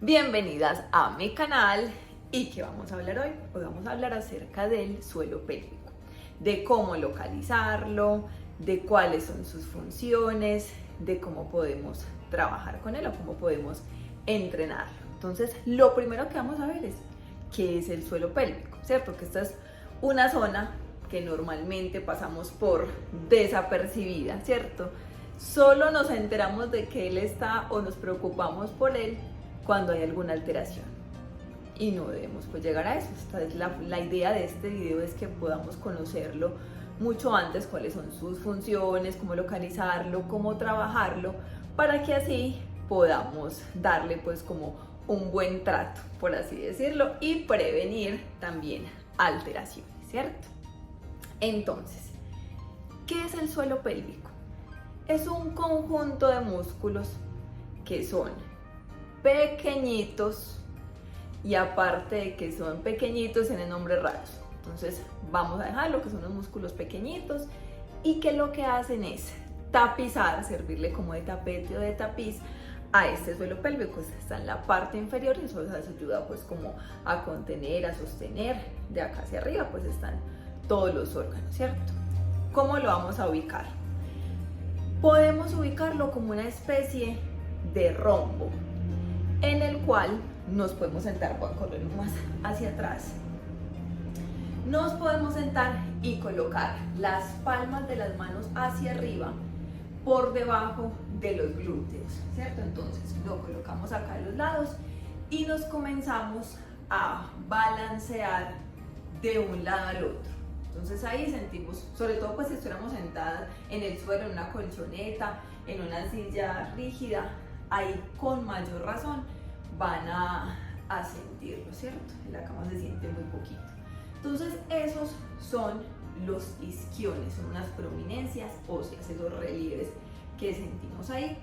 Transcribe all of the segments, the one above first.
Bienvenidas a mi canal. ¿Y qué vamos a hablar hoy? Hoy vamos a hablar acerca del suelo pélvico, de cómo localizarlo, de cuáles son sus funciones, de cómo podemos trabajar con él o cómo podemos entrenarlo. Entonces, lo primero que vamos a ver es qué es el suelo pélvico, ¿cierto? Que esta es una zona que normalmente pasamos por desapercibida, ¿cierto? Solo nos enteramos de que él está o nos preocupamos por él cuando hay alguna alteración. Y no debemos pues llegar a eso. Esta es la idea de este video, es que podamos conocerlo mucho antes, cuáles son sus funciones, cómo localizarlo, cómo trabajarlo, para que así podamos darle pues como un buen trato, por así decirlo, y prevenir también alteraciones, ¿cierto? Entonces, ¿qué es el suelo pélvico? Es un conjunto de músculos que son pequeñitos y aparte de que son pequeñitos tienen nombres raros. Entonces vamos a dejar lo que son los músculos pequeñitos y que lo que hacen es tapizar, servirle como de tapete o de tapiz a este suelo pélvico. Está en la parte inferior y eso ayuda pues como a contener, a sostener. De acá hacia arriba pues están todos los órganos, ¿cierto? ¿Cómo lo vamos a ubicar? Podemos ubicarlo como una especie de rombo en el cual nos podemos sentar, voy a correr más hacia atrás. Nos podemos sentar y colocar las palmas de las manos hacia arriba por debajo de los glúteos, ¿cierto? Entonces lo colocamos acá a los lados y nos comenzamos a balancear de un lado al otro. Entonces ahí sentimos, sobre todo pues si estuviéramos sentadas en el suelo, en una colchoneta, en una silla rígida, ahí con mayor razón van a sentirlo, ¿cierto? En la cama se siente muy poquito. Entonces esos son los isquiones, son unas prominencias óseas, esos relieves que sentimos ahí.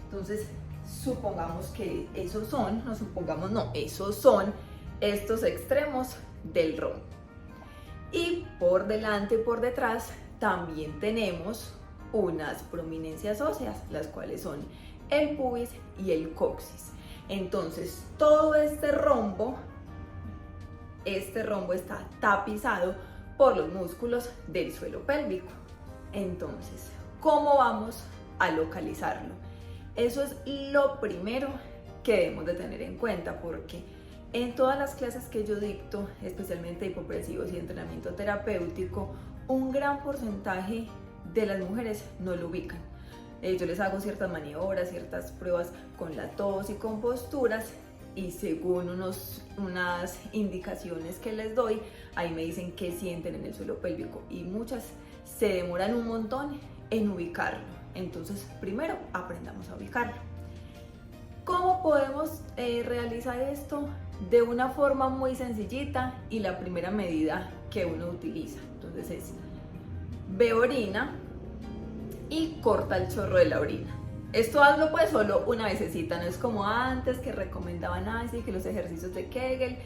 Entonces supongamos que esos son, no supongamos, no, esos son estos extremos del rombo. Y por delante y por detrás también tenemos unas prominencias óseas, las cuales son el pubis y el coxis. Entonces todo este rombo está tapizado por los músculos del suelo pélvico. Entonces, ¿cómo vamos a localizarlo? Eso es lo primero que debemos de tener en cuenta, porque en todas las clases que yo dicto, especialmente hipopresivos y entrenamiento terapéutico, un gran porcentaje de las mujeres no lo ubican. Yo les hago ciertas maniobras, ciertas pruebas con la tos y con posturas, y según unas indicaciones que les doy, ahí me dicen qué sienten en el suelo pélvico, y muchas se demoran un montón en ubicarlo. Entonces, primero aprendamos a ubicarlo. ¿Cómo podemos realizar esto? De una forma muy sencillita, y la primera medida que uno utiliza, entonces es: ve orina y corta el chorro de la orina. Esto hazlo pues solo una vecesita, no es como antes que recomendaban así que los ejercicios de Kegel.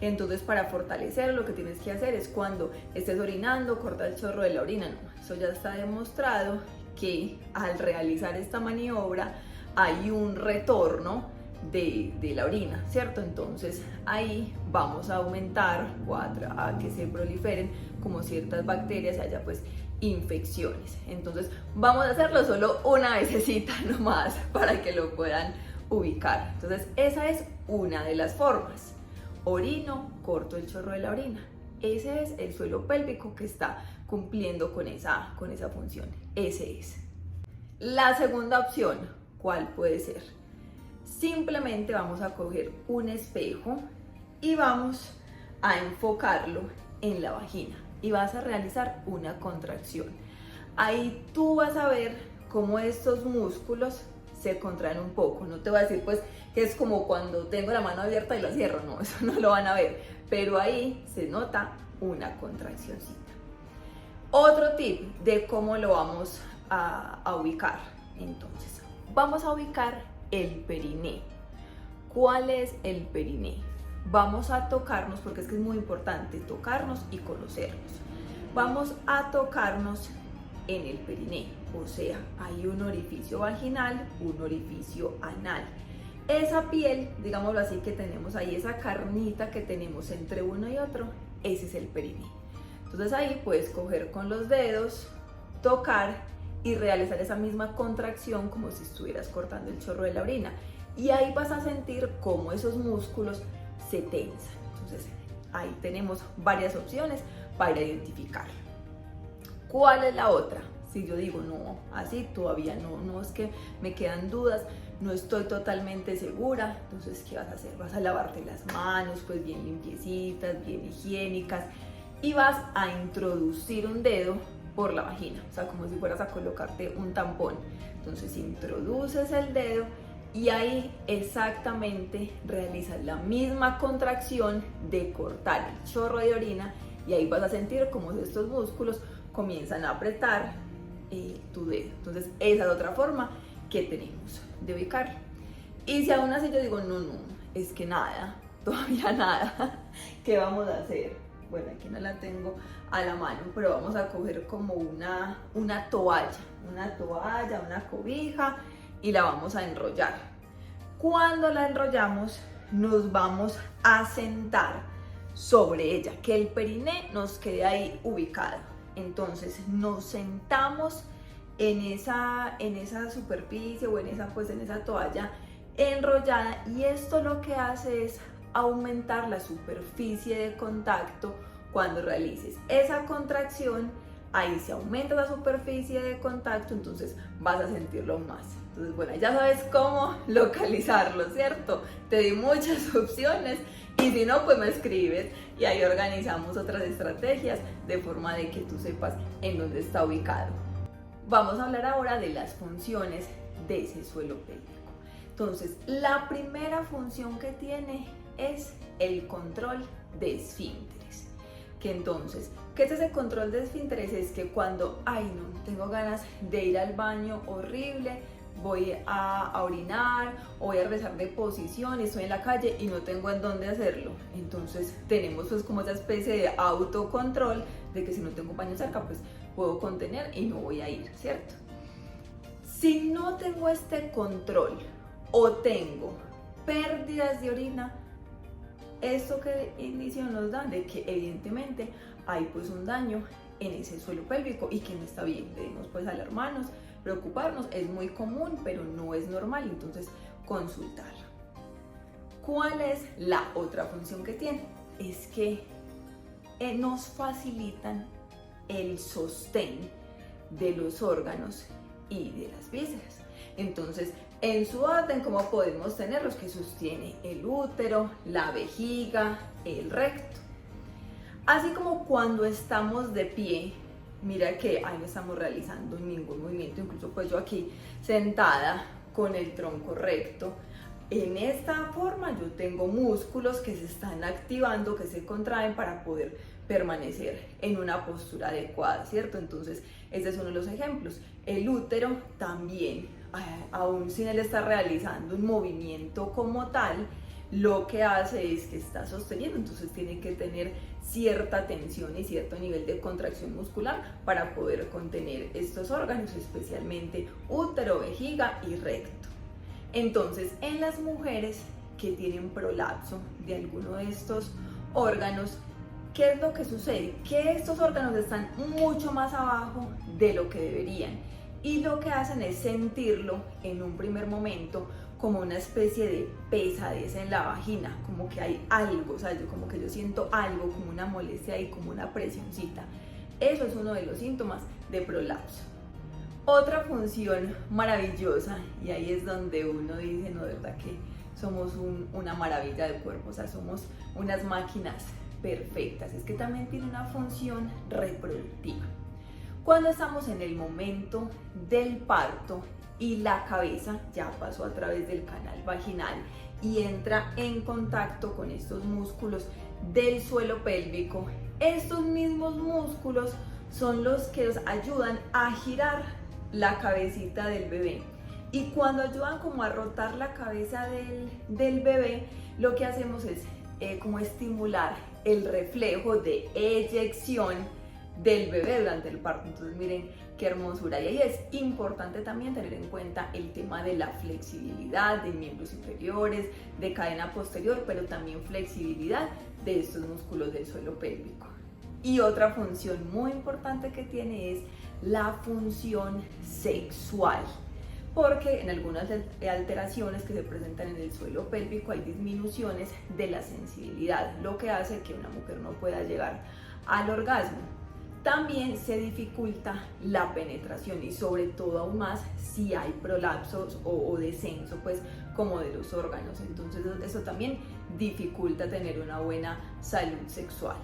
Entonces, para fortalecer, lo que tienes que hacer es cuando estés orinando, corta el chorro de la orina. No, eso ya está demostrado que al realizar esta maniobra hay un retorno de la orina, ¿cierto? Entonces ahí vamos a aumentar o a que se proliferen como ciertas bacterias y haya pues infecciones. Entonces vamos a hacerlo solo una vecesita nomás para que lo puedan ubicar. Entonces esa es una de las formas: orino, corto el chorro de la orina. Ese es el suelo pélvico que está cumpliendo con esa función. Ese es. La segunda opción, ¿cuál puede ser? Simplemente vamos a coger un espejo y vamos a enfocarlo en la vagina y vas a realizar una contracción. Ahí tú vas a ver cómo estos músculos se contraen un poco. No te voy a decir pues que es como cuando tengo la mano abierta y la cierro, no, eso no lo van a ver, pero ahí se nota una contraccióncita. Otro tip de cómo lo vamos a ubicar. Entonces, vamos a ubicar el periné. ¿Cuál es el periné? Vamos a tocarnos, porque es que es muy importante tocarnos y conocernos. Vamos a tocarnos en el periné, o sea, hay un orificio vaginal, un orificio anal. esa piel, digámoslo así, que tenemos ahí, esa carnita que tenemos entre uno y otro, ese es el periné. Entonces ahí puedes coger con los dedos, tocar y realizar esa misma contracción como si estuvieras cortando el chorro de la orina. Y ahí vas a sentir cómo esos músculos se tensan. Entonces ahí tenemos varias opciones para identificar. ¿Cuál es la otra? Si yo digo, no, así todavía no, es que me quedan dudas, no estoy totalmente segura, entonces ¿qué vas a hacer? Vas a lavarte las manos, pues bien limpiecitas, bien higiénicas, y vas a introducir un dedo por la vagina, o sea, como si fueras a colocarte un tampón. Entonces introduces el dedo y ahí exactamente realizas la misma contracción de cortar el chorro de orina, y ahí vas a sentir como estos músculos comienzan a apretar tu dedo. Entonces esa es otra forma que tenemos de ubicarlo. Y si aún así yo digo, no, es que nada, todavía nada, ¿qué vamos a hacer? Bueno, aquí no la tengo a la mano, pero vamos a coger como una toalla, una cobija, y la vamos a enrollar. Cuando la enrollamos, nos vamos a sentar sobre ella, que el periné nos quede ahí ubicado. Entonces nos sentamos en esa superficie o en esa toalla enrollada, y esto lo que hace es aumentar la superficie de contacto. Cuando realices esa contracción, ahí se aumenta la superficie de contacto, entonces vas a sentirlo más. Entonces, bueno, ya sabes cómo localizarlo, ¿cierto? Te di muchas opciones, y si no, pues me escribes y ahí organizamos otras estrategias de forma de que tú sepas en dónde está ubicado. Vamos a hablar ahora de las funciones de ese suelo pélvico. Entonces, la primera función que tiene es el control de esfínteres. Que entonces, ¿qué es ese control de esfínteres? Es que cuando, no, tengo ganas de ir al baño horrible, voy a orinar o voy a regresar de posición, estoy en la calle y no tengo en dónde hacerlo, entonces tenemos pues como esa especie de autocontrol de que si no tengo baño cerca, pues puedo contener y no voy a ir, ¿cierto? Si no tengo este control o tengo pérdidas de orina, esto que indicio nos da de que evidentemente hay pues un daño en ese suelo pélvico y que no está bien. Debemos pues alarmarnos, preocuparnos, es muy común pero no es normal, entonces consultar. ¿Cuál es la otra función que tiene? Es que nos facilitan el sostén de los órganos y de las vísceras. Entonces, en su orden, como podemos tener los que sostiene el útero, la vejiga, el recto. Así como cuando estamos de pie, mira que ahí no estamos realizando ningún movimiento, incluso pues yo aquí sentada con el tronco recto. En esta forma yo tengo músculos que se están activando, que se contraen para poder permanecer en una postura adecuada, ¿cierto? Entonces, este es uno de los ejemplos. El útero también, aún sin él estar realizando un movimiento como tal, lo que hace es que está sosteniendo, entonces tiene que tener cierta tensión y cierto nivel de contracción muscular para poder contener estos órganos, especialmente útero, vejiga y recto. Entonces, en las mujeres que tienen prolapso de alguno de estos órganos, ¿qué es lo que sucede? Que estos órganos están mucho más abajo de lo que deberían, y lo que hacen es sentirlo en un primer momento como una especie de pesadez en la vagina, como que hay algo, o sea, como que yo siento algo, como una molestia y como una presioncita. Eso es uno de los síntomas de prolapso. Otra función maravillosa, y ahí es donde uno dice, no, de verdad que somos una maravilla de cuerpo, o sea, somos unas máquinas perfectas, es que también tiene una función reproductiva. Cuando estamos en el momento del parto y la cabeza ya pasó a través del canal vaginal y entra en contacto con estos músculos del suelo pélvico, estos mismos músculos son los que nos ayudan a girar la cabecita del bebé, y cuando ayudan como a rotar la cabeza del bebé, lo que hacemos es como estimular el reflejo de eyección del bebé durante el parto. Entonces miren qué hermosura. Y ahí es importante también tener en cuenta el tema de la flexibilidad de miembros inferiores, de cadena posterior, pero también flexibilidad de estos músculos del suelo pélvico. Y otra función muy importante que tiene es la función sexual, porque en algunas alteraciones que se presentan en el suelo pélvico hay disminuciones de la sensibilidad, lo que hace que una mujer no pueda llegar al orgasmo. También se dificulta la penetración y sobre todo aún más si hay prolapsos o descenso pues como de los órganos, entonces eso también dificulta tener una buena salud sexual.